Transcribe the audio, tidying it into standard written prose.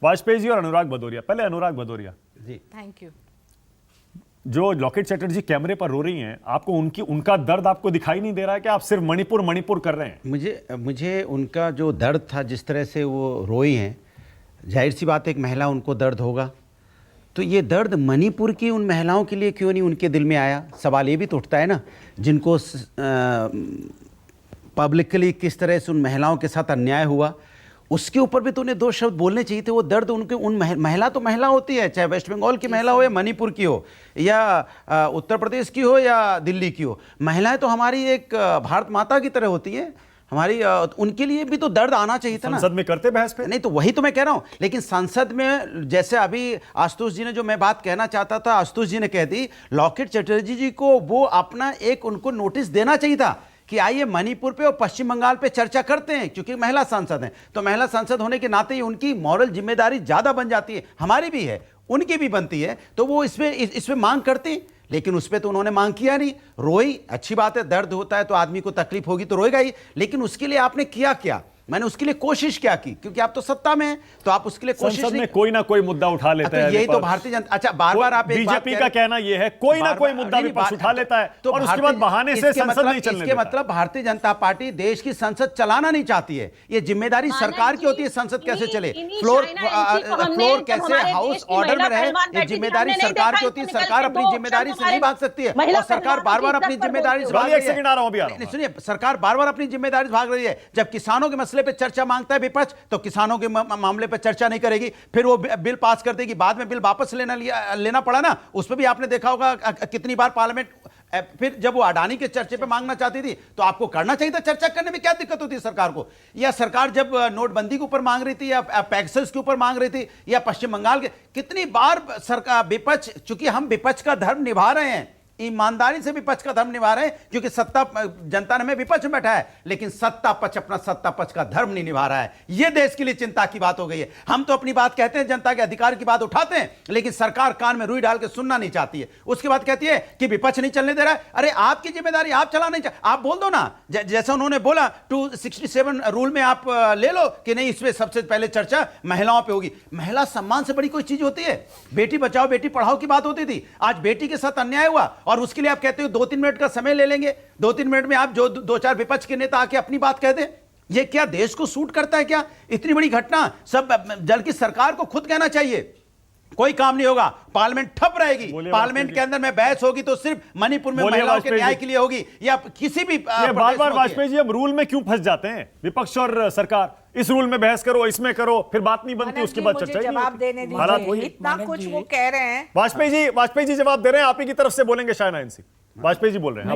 वाजपेयी जी और अनुराग भदौरिया। पहले अनुराग भदौरिया जी, thank you. जो लॉकेट चैटर्जी कैमरे पर रो रही हैं, आपको उनका दर्द आपको दिखाई नहीं दे रहा है कि आप सिर्फ मणिपुर मणिपुर कर रहे हैं? मुझे उनका जो दर्द था, जिस तरह से वो रोई हैं, जाहिर सी बात है एक महिला उनको दर्द होगा। तो ये दर्द मणिपुर की उन महिलाओं के लिए क्यों नहीं उनके दिल में आया? सवाल ये भी तो उठता है ना, जिनको पब्लिकली किस तरह से उन महिलाओं के साथ अन्याय हुआ, उसके ऊपर भी तो उन्हें दो शब्द बोलने चाहिए थे। वो दर्द उनके उन महिला तो महिला होती है, चाहे वेस्ट बंगाल की महिला हो या मणिपुर की हो या उत्तर प्रदेश की हो या दिल्ली की हो। महिलाएं तो हमारी एक भारत माता की तरह होती है हमारी, उनके लिए भी तो दर्द आना चाहिए था ना। संसद में करते बहस पे? नहीं तो वही तो मैं कह रहा हूं, लेकिन संसद में जैसे अभी आशुतोष जी ने जो मैं बात कहना चाहता था, आशुतोष जी ने कह दी। लॉकेट चैटर्जी जी को वो अपना एक उनको नोटिस देना चाहिए था कि आइए मणिपुर पे और पश्चिम बंगाल पे चर्चा करते हैं, क्योंकि महिला सांसद हैं। तो महिला सांसद होने के नाते ही उनकी मॉरल जिम्मेदारी ज्यादा बन जाती है, हमारी भी है, उनकी भी बनती है। तो वो इसमें मांग करती, लेकिन उस पर तो उन्होंने मांग किया नहीं। रोई, अच्छी बात है, दर्द होता है तो आदमी को तकलीफ होगी तो रोएगा ही, लेकिन उसके लिए आपने किया क्या? मैंने उसके लिए कोशिश क्या की? क्योंकि आप तो सत्ता में हैं, तो आप उसके लिए कोशिश संसद में कोई ना कोई मुद्दा उठा लेता है। यही तो भारतीय जनता, अच्छा बार बार आप बीजेपी का कहना यह है कोई ना कोई मुद्दा विपक्ष उठा लेता है और उसके बाद बहाने से संसद नहीं चलने देता। मतलब भारतीय जनता पार्टी देश की संसद चलाना नहीं चाहती है। ये जिम्मेदारी सरकार की होती है, संसद कैसे चले, फ्लोर कैसे हाउस ऑर्डर में रहे, ये जिम्मेदारी सरकार की होती है। सरकार अपनी जिम्मेदारी से नहीं भाग सकती है, और सरकार बार बार अपनी जिम्मेदारी से भाग रही है। सुनिए, सरकार बार बार अपनी जिम्मेदारी से भाग रही है। जब किसानों के मसले पर चर्चा मांगता है विपक्ष, तो किसानों के मामले पर चर्चा नहीं करेगी, फिर वो बिल पास कर देगी। बाद में बिल वापस लेना पड़ा ना, उस पर भी आपने देखा होगा कितनी बार पार्लियामेंट। फिर जब वो अडानी के चर्चे पे मांगना चाहती थी तो आपको करना चाहिए था, चर्चा करने में क्या दिक्कत होती है सरकार को? या सरकार जब नोटबंदी के ऊपर मांग रही थी या पैक्सेस के ऊपर मांग रही थी या पश्चिम बंगाल के, कितनी बार सरकार विपक्ष, चूंकि हम विपक्ष का धर्म निभा रहे हैं, ईमानदारी से विपक्ष का धर्म निभा रहे हैं, क्योंकि सत्ता जनता ने हमें विपक्ष में बैठा है, लेकिन सत्ता पक्ष अपना सत्ता पक्ष का धर्म नहीं निभा रहा है। यह देश के लिए चिंता की बात हो गई है। हम तो अपनी बात कहते हैं, जनता के अधिकार की बात उठाते हैं, लेकिन सरकार कान में रुई डाल के सुनना नहीं चाहती है। उसके बाद कहती है कि विपक्ष नहीं चलने दे रहा है। अरे आपकी जिम्मेदारी, आप चला नहीं आप बोल दो ना, जैसा उन्होंने बोला 267 रूल में आप ले लो कि नहीं, इसमें सबसे पहले चर्चा महिलाओं पर होगी। महिला सम्मान से बड़ी कोई चीज होती है? बेटी बचाओ बेटी पढ़ाओ की बात होती थी, आज बेटी के साथ अन्याय हुआ और उसके लिए आप कहते हो 2-3 मिनट का समय ले लेंगे। 2-3 मिनट में आप जो 2-4 विपक्ष के नेता आके अपनी बात कह दें। ये क्या देश को सूट करता है क्या? इतनी बड़ी घटना सब जल की सरकार को खुद कहना चाहिए। कोई काम नहीं होगा, पार्लियामेंट ठप रहेगी। पार्लियामेंट के अंदर में बहस होगी तो सिर्फ मणिपुर में महिलाओं के न्याय के लिए होगी या किसी भी। बार बार वाजपेयी जी अब रूल में क्यों फंस जाते हैं विपक्ष और सरकार? इस रूल में बहस करो, इसमें करो, फिर बात नहीं बनती, उसके बाद चर्चा ही जवाब देने दीजिए। इतना कुछ वो कह रहे हैं। वाजपेयी जी जवाब दे रहे हैं, आप ही की तरफ से बोलेंगे शायद। वाजपेयी जी बोल रहे हैं।